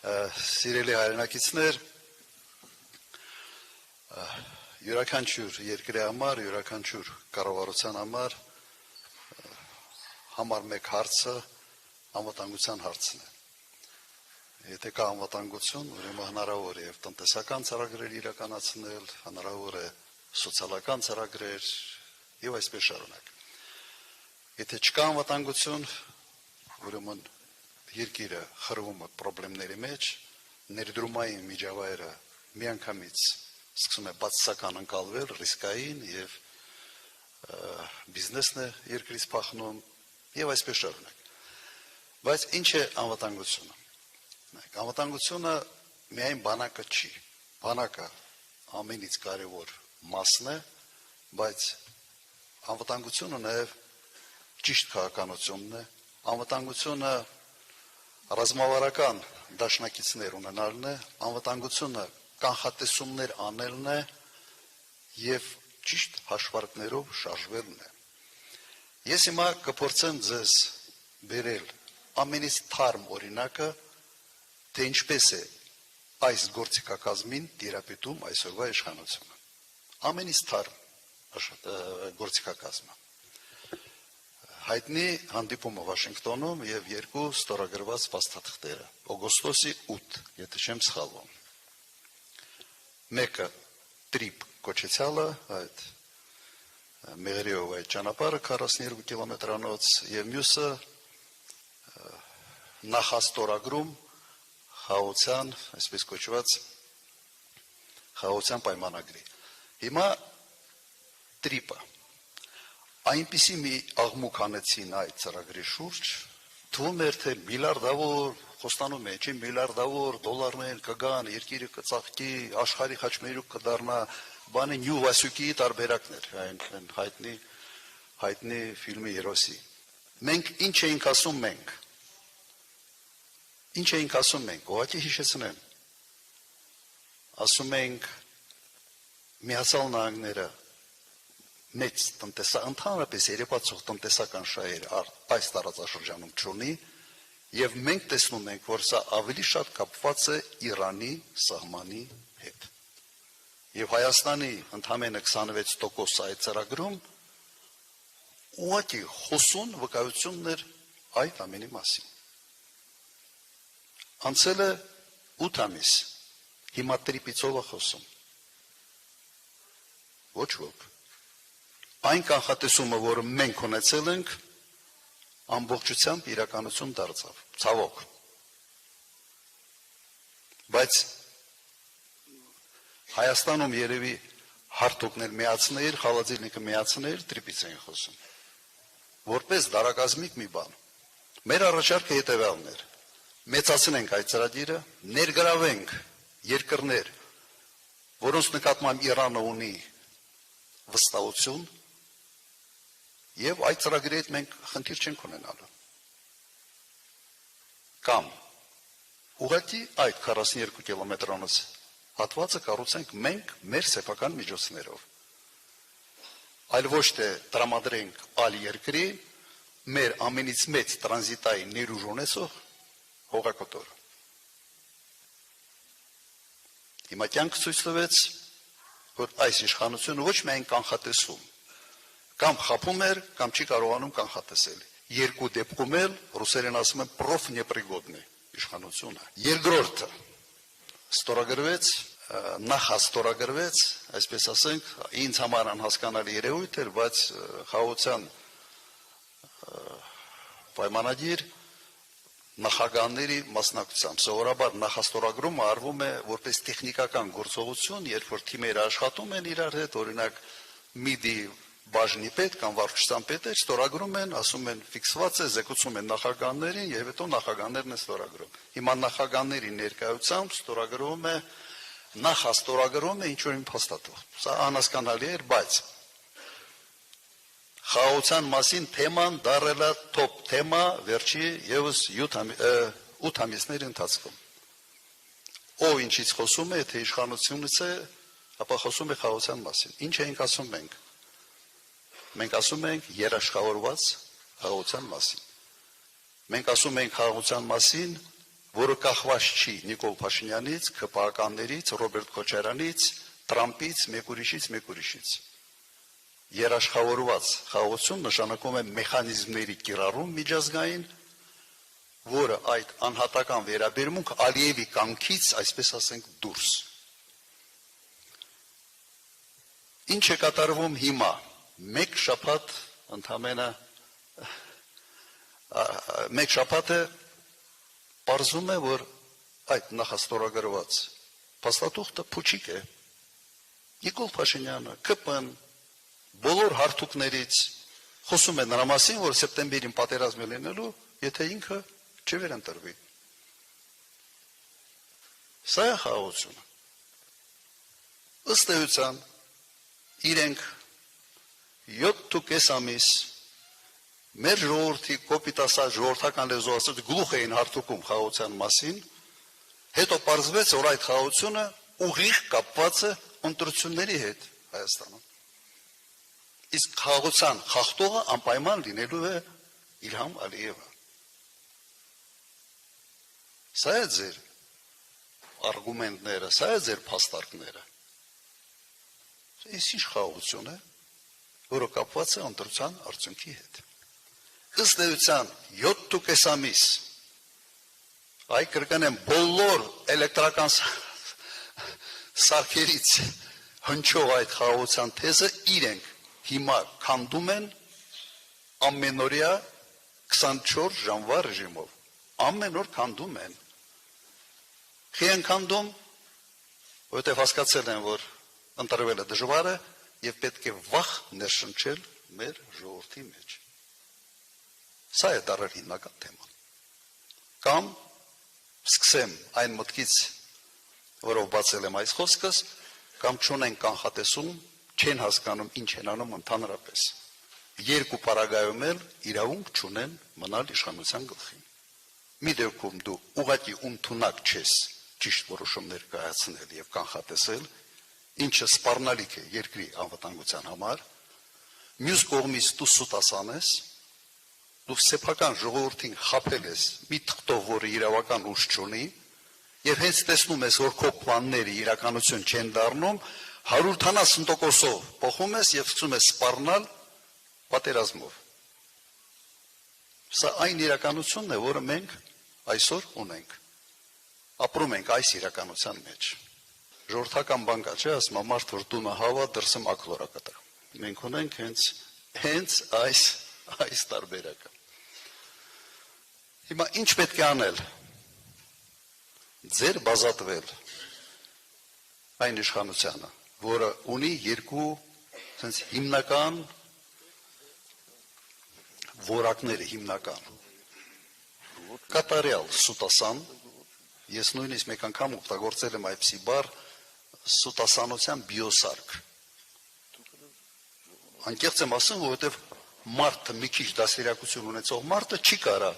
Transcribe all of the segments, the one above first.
Սիրելի հայրենակիցներ, յուրաքանչյուր երկրի համար, յուրաքանչյուր կառավարության համար մեկ հարցը անվտանգության հարցն է։ Եթե կա անվտանգություն, ուրեմն հնարավոր է եւ տնտեսական ծրագրեր իրականացնել, հնարավոր է սոցիալական ծրագրեր եւ այսպես շարունակ։ Եթե չկա անվտանգություն, ուրեմն երկիրը խրվում է խնդիրների մեջ, ներդրումային միջավայրը միանգամից սկսում է բացասական ընկալվել, ռիսկային եւ բիզնեսն է երկրից փախնում եւ այսպես շարունակ։ Բայց ինչ է անվտանգությունը։ Անվտանգությունը միայն բանակը չի։ Բանակը ամենից կարևոր մասն է, բայց անվտանգությունը նաեւ ճիշտ քաղաքականությունն է, անվտանգությունը ռազմավարական դաշնակիցներ ունենալն է, անվտանգությունը կանխատեսումներ անելն է եւ ճիշտ հաշվարկներով շարժվելն է։ Ես հիմա կփորձեմ ձեզ բերել ամենից թարմ օրինակը, թե ինչպես է այս գործիքակազմին տիրապետում այսօրվա իշխանությունը։ Ամենից թարմ գործիքակազմը։ Հայտնի հանդիպումը Վաշինգտոնում եւ երկու ստորագրված փաստաթղթերը, օգոստոսի 8, եթե չեմ սխալվում։ Մեկը տրիպ կոչեցյալը, այդ Մեղրիով այդ ճանապարհը 42 կիլոմետրանոց եւ մյուսը նախաստորագրում խաղաղության, այսպես կոչված խաղաղության պայմանագրի։ Հիմա տրիպը այնպիսի մի աղմուկ անեցին այդ ծրագրի շուրջ, թվում էր թե միլիարդավոր, խոստանում է, չի միլիարդավոր դոլարներ կգան, երկիրը կծաղկի, աշխարհի խաչմերուկ կդառնա, բանի Նյու Վասյուկի տարբերակներ, այն հայտնի ֆիլմի հերոսի։ Մենք ինչ էինք ասում մենք։ Ինչ էինք ասում մենք, ուղղակի հիշեցնեմ։ Ասում ենք Միացյալ Նահանգները մեծ ընդհանրապես երևացող տնտեսական շահեր այս տարածաշրջանում չունի եւ մենք տեսնում ենք, որ սա ավելի շատ կապված է Իրանի սահմանի հետ։ Եվ Հայաստանի ընդամենը 26% այդ ծրագրում ուղղակի խոսուն վկայությունն էր այդ ամենի մասին։ Անցել է 8 ամիս, հիմա տրիպից ով է խոսում։ Ոչ ոք։ Այն կանխատեսումը, որը մենք ունեցել ենք, ամբողջությամբ իրականություն դարձավ, ցավոք։ Բայց Հայաստանում երևի հարթուկներ միացնել, խալաձելնիկը միացնել, տրիպից են խոսում։ Որպես դարակազմիկ մի բան։ Մեր առաջարկը հետևյալն էր. մեծացնենք այդ ծրագիրը, ներգրավենք երկրներ, որոնց նկատմամբ Իրանը ունի վստահություն, եւ այդ ծրագրի հետ մենք խնդիր չենք ունենալու։ Կամ ուղղակի այդ 42 կիլոմետրանոց հատվածը կառուցենք մենք մեր սեփական միջոցներով։ Այլ ոչ թե տրամադրենք այլ երկրի մեր ամենից մեծ տրանզիտային ներուժ ունեցող հողակոտոր։ Հիմա կյանք ցույց տվեց, որ այս իշխանությունը ոչ միայն կանխատեսում, կամ խափում էր, կամ չի կարողանում կանխատեսել։ Երկու դեպքում էլ ռուսերեն ասում են պրոֆ նեպրիգոդնի իշխանությունը։ Երկրորդը ստորագրվեց, նախաստորագրվեց, այսպես ասենք, ինձ համար անհասկանալի երևույթ էր, բայց խաղաղության պայմանագիր նախագահների մասնակցությամբ սովորաբար նախաստորագրումը արվում է որպես տեխնիկական գործողություն, երբ որ թիմերը աշխատում են իրար հետ, օրինակ MIDI բաժնի պետ կամ վարչության պետը ստորագրում են, ասում են ֆիքսված է, զեկուցում են նախագահներին եւ հետո նախագահներն են ստորագրում։ Հիմա նախագահների ներկայությամբ ստորագրվում է նախաստորագրում է ինչ որ փաստաթղթ։ Սա անհասկանալի էր, բայց խաղաղության մասին թեման դարել է top թեմա վերջի եւս 8 ամիսների ընթացքում։ Ով ինչից խոսում է, թե իշխանությունից է, ապա խոսում է խաղաղության մասին։ Ինչ ենք ասում մենք։ Մենք ասում ենք երաշխավորված խաղաղության մասին։ Մենք ասում ենք խաղաղության մասին որը կախված չի Նիկոլ Փաշինյանից, ԿՊԱ-ականներից, Ռոբերտ Քոչարյանից, Տրամպից, մեկ ուրիշից։ Երաշխավորված խաղաղություն նշանակում է մեխանիզմների կիրառում միջազգային, որը այդ անհատական վերաբերմունք Ալիևի կամքից, այսպես ասենք, դուրս։ Ինչ է կատարվում հիմա, մեկ շաբաթը պարզում է, որ այդ նախաստորագրված փաստաթուղթը փուչիկ է։ Նիկոլ Փաշինյանը, ԿՊ-ն, բոլոր հարթուկներից խոսում է նրա մասին, որ սեպտեմբերին պատերազմ է լինելու, եթե ինքը չվերանտրվի։ Սա է խաղաղությունը։ Ըստ էության, իրենք 7.5 ամիս մեր ժողովրդի կոպիտ ասած ժողովրդական լեզվով ասած գլուխ էին հարթուկում խաղաղության մասին, հետո պարզվեց, որ այդ խաղաղությունը ուղիղ կապված է ընտրությունների հետ Հայաստանում։ Իսկ խաղաղության խախտողը անպայման լինելու է Իլհամ Ալիևը։ Սա է ձեր արգումենտները, սա է ձեր փաստարկները։ Այս ինչ խաղաղություն է, որը կապված է ընտրության արդյունքի հետ։ Ըստ էության 7.5 ամիս այ կրկնեմ բոլոր էլեկտրական սարքերից հնչող այդ խաղաղության թեզը իրենք հիմա քանդում են ամենօրյա 24 ժամվա ռեժիմով։ Ամեն օր քանդում են։ Խի են քանդում, որովհետև հասկացել են, որ ընտրվելը դժվար է եւ պետք է վախ ներշնչել մեր ժողովրդի մեջ։ Սա է դարեր հիմնական թեման։ Կամ սկսեմ այն մտքից, որով բացել եմ այս խոսքս, կամ չունեն կանխատեսում, չեն հասկանում ինչ են անում ընդհանրապես։ Երկու պարագայում էլ իրավունք չունեն մնալ իշխանության գլխին։ Մի դեպքում դու ուղղակի ընդունակ չես ճիշտ որոշումներ կայացնել եւ կանխատեսել, ինչը սպառնալիք է երկրի անվտանգության համար, մյուս կողմից դու սուտասան ես, դու սեփական ժողովրդին խաբել ես մի թղթով, որը իրավական ուժ չունի, եւ հենց տեսնում ես, որ քո պլանները իրականություն չեն դառնում, 170%-ով փոխում ես եւ սկսում ես սպառնալ պատերազմով։ Սա այն իրականությունն է, որը մենք այսօր ունենք։ Ապրում ենք այս իրականության մեջ։ Ժողովրդական բան կա, չէ՞, ասում մարդ որ տունը հավա, դրսում ակլորա կտրում։ Մենք ունենք հենց այս տարբերակը։ Հիմա ինչ պետք է անել։ Ձեր բազատվել այն իշխանությանը, որը ունի երկու հիմնական որակները հիմնական։ Կատարյալ սուտասան, ես նույնիսկ մեկ անգամ օգտագործել եմ այդպիսի բառ սուտասանության բիոսարկ։ Անկեղծ եմ ասում, որովհետև մարդը մի քիչ դաստիարակություն ունեցող մարդը չի կարա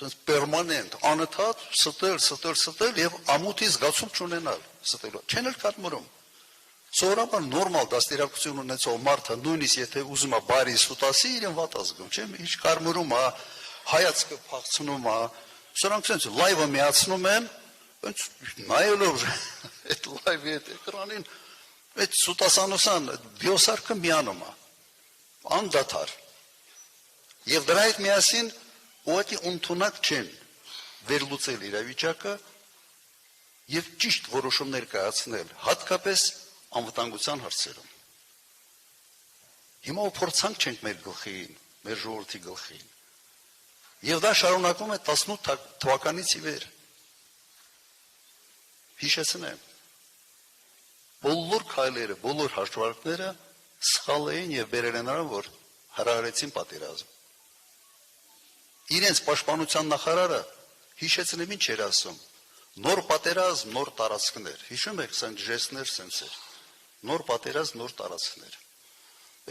պերմանենտ, անընդհատ ստել եւ ամոթի զգացում չունենալ ստելու։ Չեն էլ կատմուրում։ Սովորաբար նորմալ դաստիարակություն ունեցող մարդը նույնիսկ եթե ուզում է բարի սուտասի, իրեն վատ ազգում, չէ՞, ինչ կարմուրում է, հայացքը փախցնում է, սրանք sense լայվը միացնում են, ոնց նայելով այդ լայվի այդ էկրանին, այդ սուտասանության բիոսարքը միանում է, անդադար։ Եվ դրա հետ միասին ուղղակի ընդունակ չեն վերլուծել իրավիճակը եւ ճիշտ որոշումներ կայացնել, հատկապես անվտանգության հարցերում։ Հիմա փորձանք չենք մեր գլխին, մեր ժողովրդի գլխին։ Եվ դա շարունակվում է 18 թվականից ի վեր։ Հիշեցնեմ, բոլոր քայլերը, բոլոր հաշվարկները սխալ էին եւ բերել են նրան, որ հրահրեցին պատերազմ։ Իրենց պաշտպանության նախարարը հիշեցնեմ ինչ էր ասում. նոր պատերազմ, նոր տարածքներ։ Հիշում եք, սենց ժեստներ, սենսեր։ Նոր պատերազմ, նոր տարածքներ։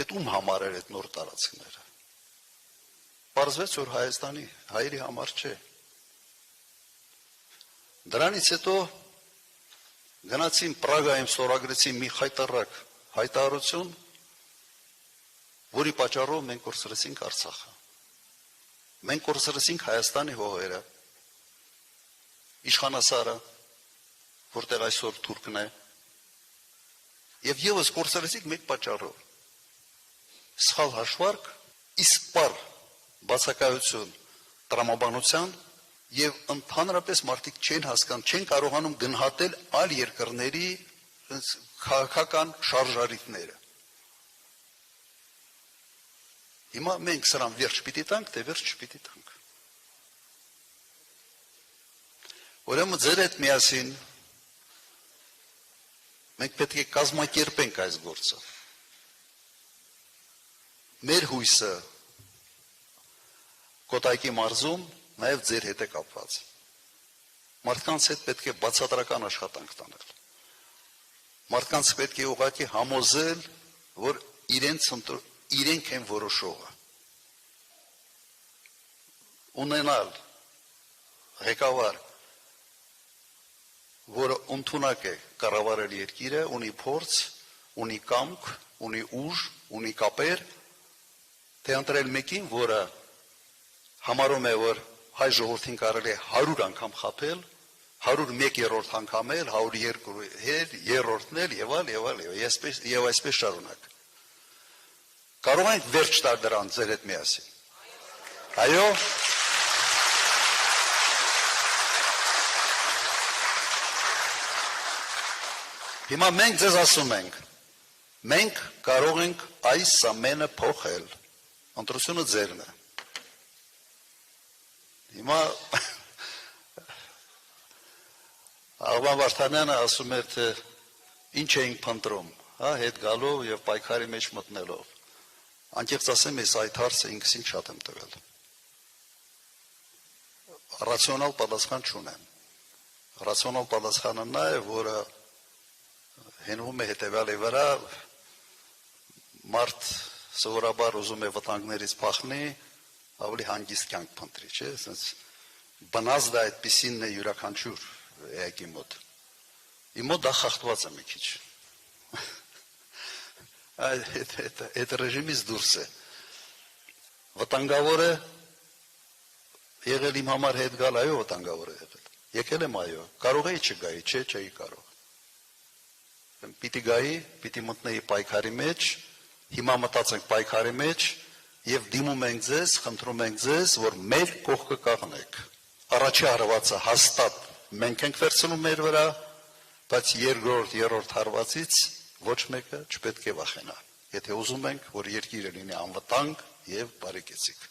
Այդ ում համար էր այդ նոր տարածքները։ Պարզվեց, որ Հայաստանի հայերի համար չէ։ Դրանից հետո գնացին Պրագայում ստորագրեցին մի խայտարակ հայտարարություն, որի պատճառով մենք կորցրեցինք Արցախը։ Մենք կորցրեցինք Հայաստանի հողերը։ իշխանասարը, որտեղ այսօր թուրքն է, եւ եւս կորցրեցիք մեկ պատճառով, սխալ հաշվարկ, իսկ պար բացակայություն տրամաբանության եւ ընդհանրապես մարդիկ չեն հասկանում, չեն կարողանում գնահատել այլ երկրների քաղաքական շարժարիթները։ Հիմա մենք սրան վերջ պիտի տանք, թե վերջ չպիտի տանք։ Ուրեմն ձեր հետ միասին մենք պետք է կազմակերպենք այս գործը։ Մեր հույսը Կոտայքի մարզում նաև ձեր հետ է կապված։ Մարդկանց հետ պետք է բացատրական աշխատանք տանել։ Մարդկանց պետք է ուղղակի համոզել, որ իրենք են որոշողը։ Ունենալ ղեկավար, որը ընդունակ է կառավարել երկիրը, ունի փորձ, ունի կամք, ունի ուժ, ունի կապեր, թե ընտրել մեկին, որը համարում է, որ հայ ժողովրդին կարելի է 100 անգամ խաբել, 101-րդ անգամ էլ, 102-րդն էլ եւ այլ, եւ այսպես շարունակ։ Կարող ենք վերջ տալ դրան ձեր հետ միասին։ Այո։ Հիմա մենք ձեզ ասում ենք, մենք կարող ենք այս ամենը փոխել։ Ընտրությունը ձերն է։ Հիմա Աղբան Վարդանյանը ասում էր, թե ինչ էինք փնտրում, հետ գալով եւ պայքարի մեջ մտնելով։ Անկեղծ ասեմ, ես այդ հարցը ինքս ինձ շատ եմ տվել։ Ռացիոնալ պատասխան չունեմ։ Ռացիոնալ պատասխանը նա է, որը հենվում է հետևյալի վրա, մարդ սովորաբար ուզում է վտանգներից փախնի, ավելի հանգիստ կյանք փնտրի, չէ՞, ասես բնազդը այդպիսին է յուրաքանչյուր էակի մոտ։ Իմ մոտ դա խախտված է մի քիչ։ Այդ ռեժիմից դուրս է։ Վտանգավոր է եղել իմ համար հետ գալ, այո, վտանգավոր է եղել։ Եկել եմ, այո, կարող էի չգայի, չէ, չէի կարող։ Պիտի գայի, պիտի մտնեի պայքարի մեջ, հիմա մտածենք պայքարի մեջ եւ դիմում ենք ձեզ, խնդրում ենք ձեզ, որ մեր կողքը կանգնեք։ Առաջի հարվածը հաստատ մենք ենք վերցնում մեր վրա, բայց երկրորդ, երրորդ հարվածից ոչ մեկը չպետք է վախենա։ Եթե ուզում ենք, որ երկիրը լինի անվտանգ եւ բարեկեցիկ։